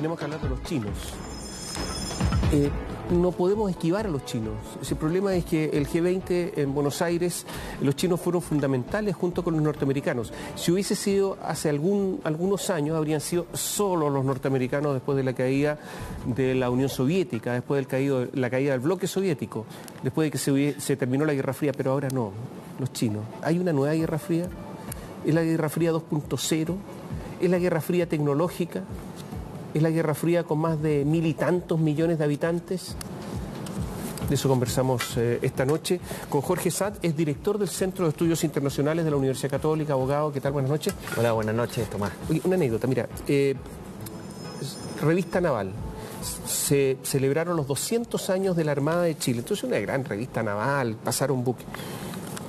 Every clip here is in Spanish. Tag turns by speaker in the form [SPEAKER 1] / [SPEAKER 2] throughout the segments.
[SPEAKER 1] tenemos que hablar de los chinos. No podemos esquivar a los chinos. El problema es que el G20 en Buenos Aires, los chinos fueron fundamentales junto con los norteamericanos. Si hubiese sido hace algunos años, habrían sido solo los norteamericanos después de la caída de la Unión Soviética, después de la caída del bloque soviético, después de que se terminó la Guerra Fría, pero ahora no, los chinos. Hay una nueva Guerra Fría, es la Guerra Fría 2.0, es la Guerra Fría tecnológica, es la Guerra Fría con más de 1.000 y tantos millones de habitantes. De eso conversamos esta noche con Jorge Saad, es director del Centro de Estudios Internacionales de la Universidad Católica, abogado. ¿Qué tal? Buenas noches.
[SPEAKER 2] Hola, buenas noches, Tomás.
[SPEAKER 1] Oye, una anécdota, mira, Revista Naval. Se celebraron los 200 años de la Armada de Chile. Entonces, una gran revista naval, pasaron buques.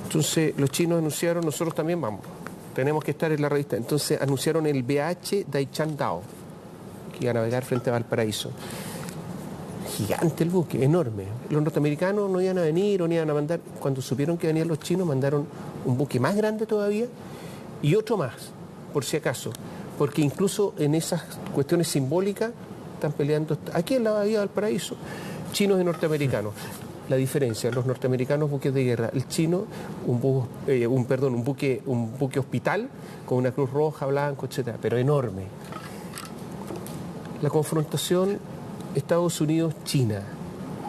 [SPEAKER 1] Entonces, los chinos anunciaron, nosotros también vamos, tenemos que estar en la revista. Entonces, anunciaron el BH Daichan Dao, que iba a navegar frente a Valparaíso. Gigante el buque, enorme. Los norteamericanos no iban a venir o no iban a mandar. Cuando supieron que venían los chinos, mandaron un buque más grande todavía y otro más, por si acaso. Porque incluso en esas cuestiones simbólicas están peleando, aquí en la bahía de Valparaíso, chinos y norteamericanos. La diferencia, los norteamericanos buques de guerra, el chino un buque hospital con una cruz roja, blanco, etcétera, pero enorme. La confrontación Estados Unidos-China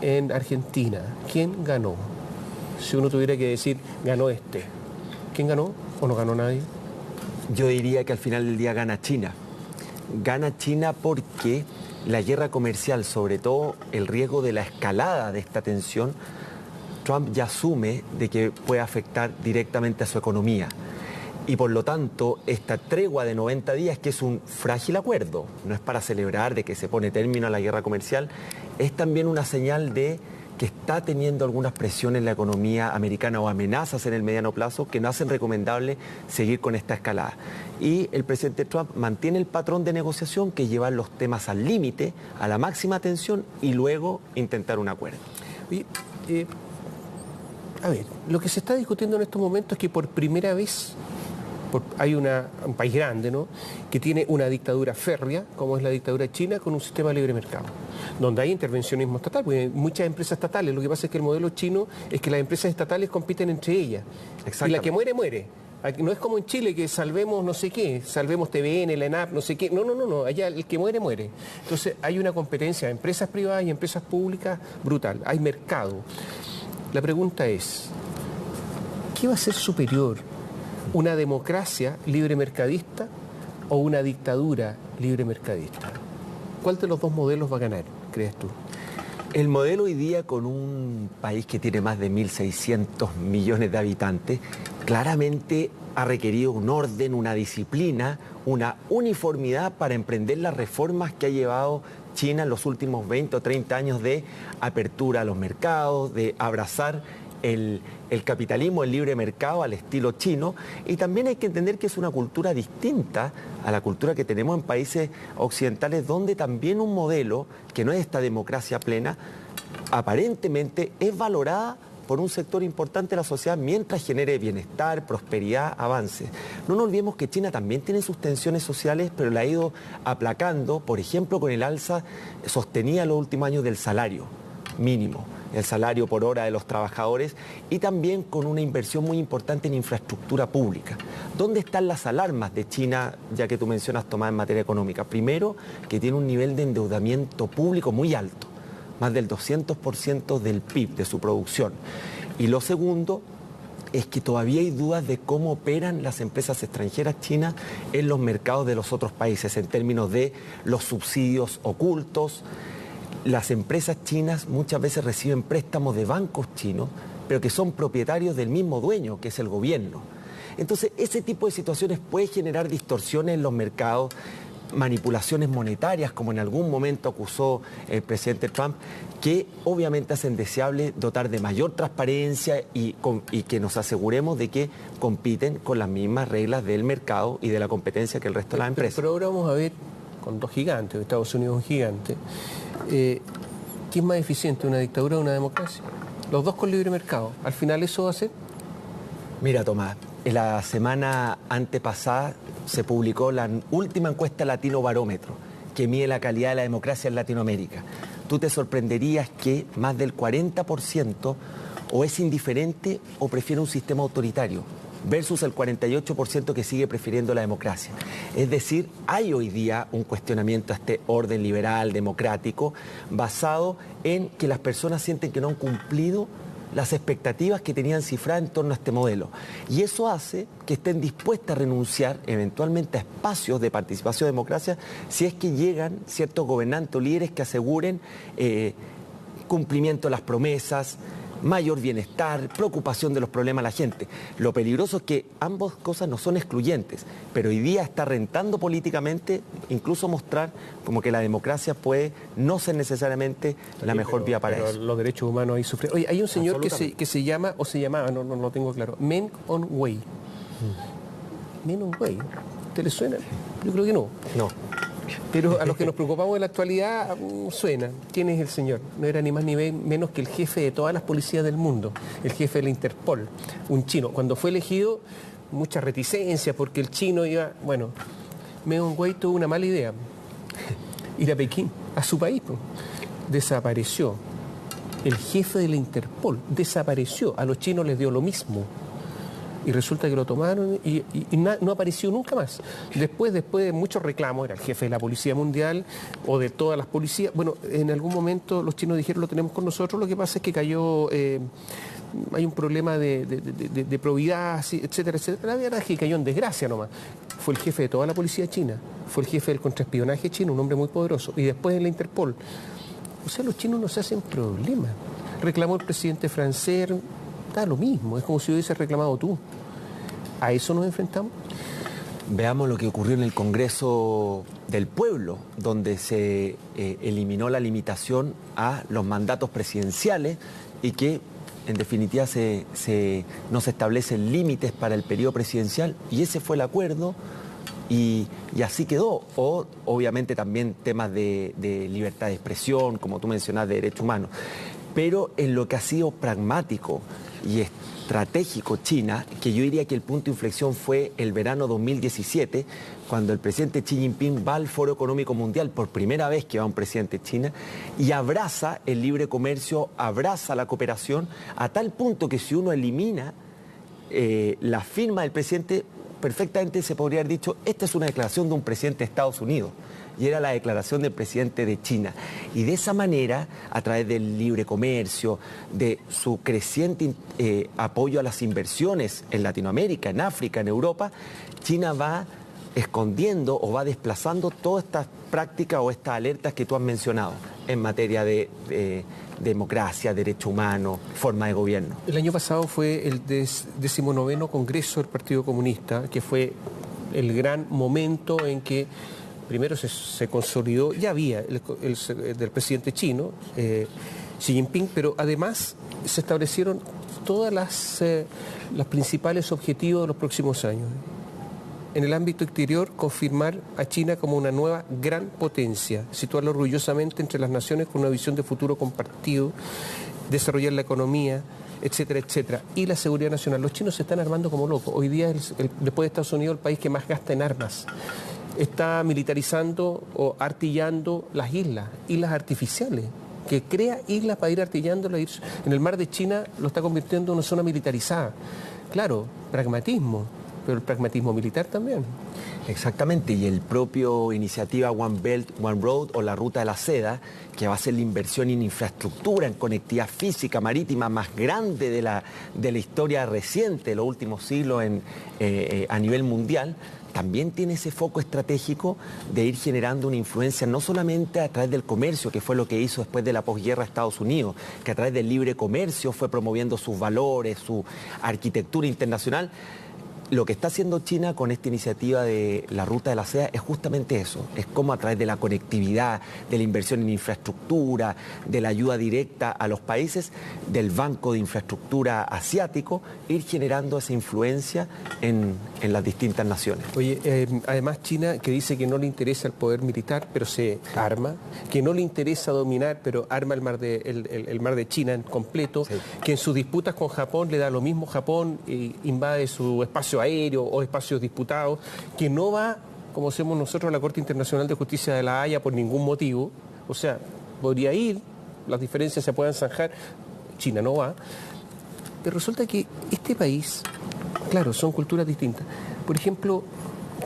[SPEAKER 1] en Argentina, ¿quién ganó? Si uno tuviera que decir, ganó este, ¿quién ganó o no ganó nadie?
[SPEAKER 2] Yo diría que al final del día gana China. Gana China porque la guerra comercial, sobre todo el riesgo de la escalada de esta tensión, Trump ya asume de que puede afectar directamente a su economía. Y por lo tanto, esta tregua de 90 días, que es un frágil acuerdo, no es para celebrar de que se pone término a la guerra comercial, es también una señal de que está teniendo algunas presiones en la economía americana o amenazas en el mediano plazo que no hacen recomendable seguir con esta escalada. Y el presidente Trump mantiene el patrón de negociación, que es llevar los temas al límite, a la máxima tensión y luego intentar un acuerdo.
[SPEAKER 1] A ver, lo que se está discutiendo en estos momentos es que por primera vez hay un país grande, ¿no?, que tiene una dictadura férrea, como es la dictadura china, con un sistema de libre mercado, donde hay intervencionismo estatal, porque hay muchas empresas estatales. Lo que pasa es que el modelo chino es que las empresas estatales compiten entre ellas. Y la que muere, muere. No es como en Chile, que salvemos no sé qué, salvemos TVN, la ENAP, no sé qué. No. Allá el que muere, muere. Entonces hay una competencia de empresas privadas y empresas públicas brutal. Hay mercado. La pregunta es, ¿qué va a ser superior? ¿Una democracia libre mercadista o una dictadura libre mercadista? ¿Cuál de los dos modelos va a ganar, crees tú?
[SPEAKER 2] El modelo hoy día, con un país que tiene más de 1.600 millones de habitantes, claramente ha requerido un orden, una disciplina, una uniformidad para emprender las reformas que ha llevado China en los últimos 20 o 30 años de apertura a los mercados, de abrazar el capitalismo, el libre mercado al estilo chino. Y también hay que entender que es una cultura distinta a la cultura que tenemos en países occidentales, donde también un modelo que no es esta democracia plena, aparentemente es valorada por un sector importante de la sociedad mientras genere bienestar, prosperidad, avance. No nos olvidemos que China también tiene sus tensiones sociales, pero la ha ido aplacando, por ejemplo, con el alza sostenida en los últimos años del salario mínimo, el salario por hora de los trabajadores, y también con una inversión muy importante en infraestructura pública. ¿Dónde están las alarmas de China, ya que tú mencionas, Tomás, en materia económica? Primero, que tiene un nivel de endeudamiento público muy alto, más del 200% del PIB, de su producción. Y lo segundo es que todavía hay dudas de cómo operan las empresas extranjeras chinas en los mercados de los otros países, en términos de los subsidios ocultos. Las empresas chinas muchas veces reciben préstamos de bancos chinos, pero que son propietarios del mismo dueño, que es el gobierno. Entonces, ese tipo de situaciones puede generar distorsiones en los mercados, manipulaciones monetarias, como en algún momento acusó el presidente Trump, que obviamente hacen deseable dotar de mayor transparencia y que nos aseguremos de que compiten con las mismas reglas del mercado y de la competencia que el resto de las empresas.
[SPEAKER 1] Pero ahora vamos a ver, con dos gigantes, Estados Unidos es un gigante, ¿qué es más eficiente, una dictadura o una democracia? Los dos con libre mercado. ¿Al final eso va a ser?
[SPEAKER 2] Mira, Tomás, en la semana antepasada se publicó la última encuesta Latino Barómetro, que mide la calidad de la democracia en Latinoamérica, tú te sorprenderías que más del 40% o es indiferente o prefiere un sistema autoritario, versus el 48% que sigue prefiriendo la democracia. Es decir, hay hoy día un cuestionamiento a este orden liberal, democrático, basado en que las personas sienten que no han cumplido las expectativas que tenían cifradas en torno a este modelo. Y eso hace que estén dispuestas a renunciar eventualmente a espacios de participación de democracia si es que llegan ciertos gobernantes o líderes que aseguren cumplimiento de las promesas, mayor bienestar, preocupación de los problemas de la gente. Lo peligroso es que ambas cosas no son excluyentes, pero hoy día está rentando políticamente incluso mostrar como que la democracia puede no ser necesariamente la mejor vía para eso.
[SPEAKER 1] Los derechos humanos ahí sufren. Oye, hay un señor que se llama, o se llamaba, no lo tengo claro, Min Aung Hlaing. Min Aung Hlaing, ¿te le suena? Yo creo que no.
[SPEAKER 2] No.
[SPEAKER 1] Pero a los que nos preocupamos de la actualidad, suena. ¿Quién es el señor? No era ni más ni menos que el jefe de todas las policías del mundo, el jefe de la Interpol, un chino. Cuando fue elegido, mucha reticencia porque el chino iba... Bueno, Min Aung Hlaing tuvo una mala idea, ir a Pekín, a su país. Desapareció. El jefe de la Interpol desapareció. A los chinos les dio lo mismo. Y resulta que lo tomaron y no apareció nunca más. Después de muchos reclamos, era el jefe de la Policía Mundial o de todas las policías. Bueno, en algún momento los chinos dijeron lo tenemos con nosotros, lo que pasa es que cayó, hay un problema de probidad, etcétera, etcétera. La verdad es que cayó en desgracia nomás. Fue el jefe de toda la policía china, fue el jefe del contraespionaje chino, un hombre muy poderoso. Y después en la Interpol. O sea, los chinos no se hacen problema. Reclamó el presidente francés. Da lo mismo, es como si hubiese reclamado tú. ¿A eso nos enfrentamos?
[SPEAKER 2] Veamos lo que ocurrió en el Congreso del Pueblo, donde se eliminó la limitación a los mandatos presidenciales y que en definitiva no se establecen límites para el periodo presidencial, y ese fue el acuerdo y así quedó. O obviamente también temas de libertad de expresión, como tú mencionas, de derechos humanos. Pero en lo que ha sido pragmático y estratégico China, que yo diría que el punto de inflexión fue el verano 2017, cuando el presidente Xi Jinping va al Foro Económico Mundial, por primera vez que va un presidente de China, y abraza el libre comercio, abraza la cooperación, a tal punto que si uno elimina la firma del presidente, perfectamente se podría haber dicho, esta es una declaración de un presidente de Estados Unidos. Y era la declaración del presidente de China. Y de esa manera, a través del libre comercio, de su creciente apoyo a las inversiones en Latinoamérica, en África, en Europa, China va escondiendo o va desplazando todas estas prácticas o estas alertas que tú has mencionado en materia de democracia, derecho humano, forma de gobierno.
[SPEAKER 1] El año pasado fue el 19º Congreso del Partido Comunista, que fue el gran momento en que primero se consolidó, ya había del presidente chino, Xi Jinping, pero además se establecieron todas los principales objetivos de los próximos años. En el ámbito exterior, confirmar a China como una nueva gran potencia, situarla orgullosamente entre las naciones con una visión de futuro compartido, desarrollar la economía, etcétera, etcétera. Y la seguridad nacional. Los chinos se están armando como locos. Hoy día, después de Estados Unidos, el país que más gasta en armas. Está militarizando o artillando las islas artificiales, que crea islas para ir artillándolas. En el mar de China lo está convirtiendo en una zona militarizada. Claro, pragmatismo, pero el pragmatismo militar también.
[SPEAKER 2] Exactamente, y el propio iniciativa One Belt, One Road o la Ruta de la Seda, que va a ser la inversión en infraestructura, en conectividad física marítima más grande de la historia reciente, de los últimos siglos a nivel mundial, también tiene ese foco estratégico de ir generando una influencia no solamente a través del comercio, que fue lo que hizo después de la posguerra Estados Unidos, que a través del libre comercio fue promoviendo sus valores, su arquitectura internacional. Lo que está haciendo China con esta iniciativa de la Ruta de la Seda es justamente eso, es como a través de la conectividad, de la inversión en infraestructura, de la ayuda directa a los países, del Banco de Infraestructura Asiático, ir generando esa influencia en las distintas naciones.
[SPEAKER 1] Oye, además China, que dice que no le interesa el poder militar, pero se arma, que no le interesa dominar, pero arma el mar de China en completo, sí. Que en sus disputas con Japón le da lo mismo Japón, invade su espacio aéreo o espacios disputados, que no va como hacemos nosotros a la Corte Internacional de Justicia de La Haya por ningún motivo. O sea, podría ir, las diferencias se pueden zanjar, China no va. Pero resulta que este país, claro, son culturas distintas. Por ejemplo,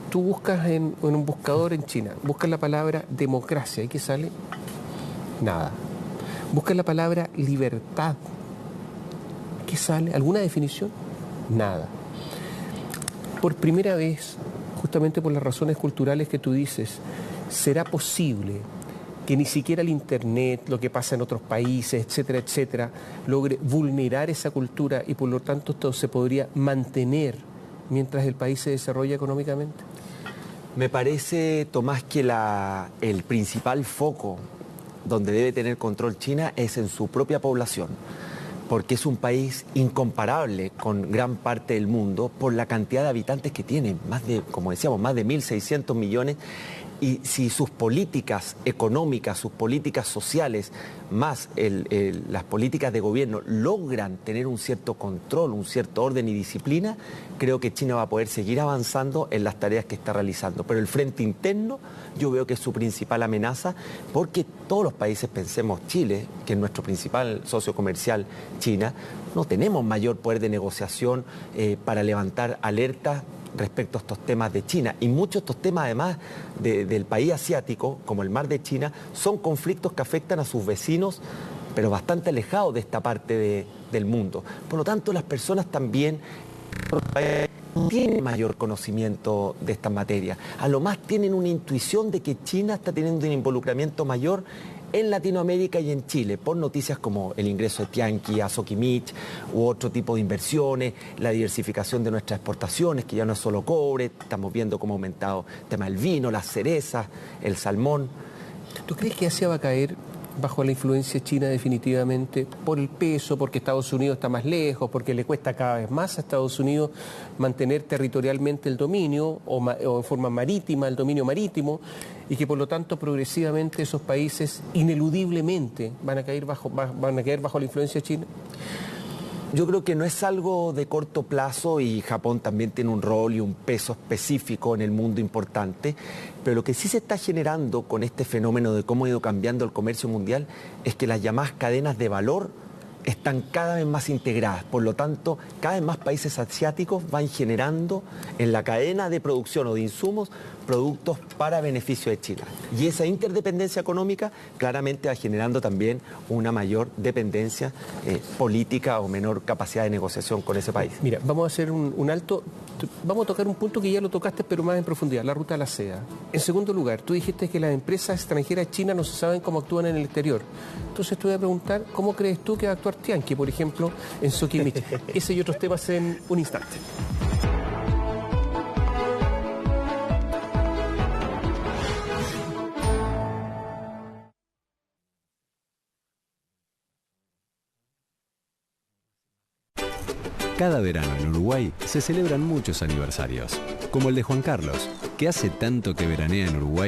[SPEAKER 1] tú buscas en un buscador en China, buscas la palabra democracia, ¿y qué sale? Nada. Buscas la palabra libertad, ¿qué sale? ¿Alguna definición? Nada. Por primera vez, justamente por las razones culturales que tú dices, ¿será posible que ni siquiera el Internet, lo que pasa en otros países, etcétera, etcétera, logre vulnerar esa cultura y por lo tanto esto se podría mantener mientras el país se desarrolla económicamente?
[SPEAKER 2] Me parece, Tomás, que el principal foco donde debe tener control China es en su propia población, porque es un país incomparable con gran parte del mundo por la cantidad de habitantes que tiene, como decíamos, más de 1.600 millones. Y si sus políticas económicas, sus políticas sociales, más las políticas de gobierno logran tener un cierto control, un cierto orden y disciplina, creo que China va a poder seguir avanzando en las tareas que está realizando. Pero el frente interno yo veo que es su principal amenaza, porque todos los países, pensemos Chile, que es nuestro principal socio comercial, China, no tenemos mayor poder de negociación para levantar alertas respecto a estos temas de China. Y muchos de estos temas, además del país asiático, como el mar de China, son conflictos que afectan a sus vecinos, pero bastante alejados de esta parte del mundo. Por lo tanto, las personas también tienen mayor conocimiento de estas materias. A lo más tienen una intuición de que China está teniendo un involucramiento mayor en Latinoamérica y en Chile, por noticias como el ingreso de Tianqi a Soquimich u otro tipo de inversiones, la diversificación de nuestras exportaciones, que ya no es solo cobre, estamos viendo cómo ha aumentado el tema del vino, las cerezas, el salmón.
[SPEAKER 1] ¿Tú crees que Asia va a caer bajo la influencia china definitivamente por el peso, porque Estados Unidos está más lejos, porque le cuesta cada vez más a Estados Unidos mantener territorialmente el dominio o en forma marítima, el dominio marítimo, y que por lo tanto progresivamente esos países ineludiblemente van a caer bajo la influencia china?
[SPEAKER 2] Yo creo que no es algo de corto plazo y Japón también tiene un rol y un peso específico en el mundo importante, pero lo que sí se está generando con este fenómeno de cómo ha ido cambiando el comercio mundial es que las llamadas cadenas de valor están cada vez más integradas. Por lo tanto, cada vez más países asiáticos van generando en la cadena de producción o de insumos productos para beneficio de China. Y esa interdependencia económica claramente va generando también una mayor dependencia política o menor capacidad de negociación con ese país.
[SPEAKER 1] Mira, vamos a hacer un alto, vamos a tocar un punto que ya lo tocaste pero más en profundidad, la ruta de la seda. En segundo lugar, tú dijiste que las empresas extranjeras chinas no se saben cómo actúan en el exterior. Entonces te voy a preguntar, ¿cómo crees tú que va a actuar Tianqi, por ejemplo, en Soquimich? Ese y otros temas en un instante.
[SPEAKER 3] Cada verano en Uruguay se celebran muchos aniversarios, como el de Juan Carlos, que hace tanto que veranea en Uruguay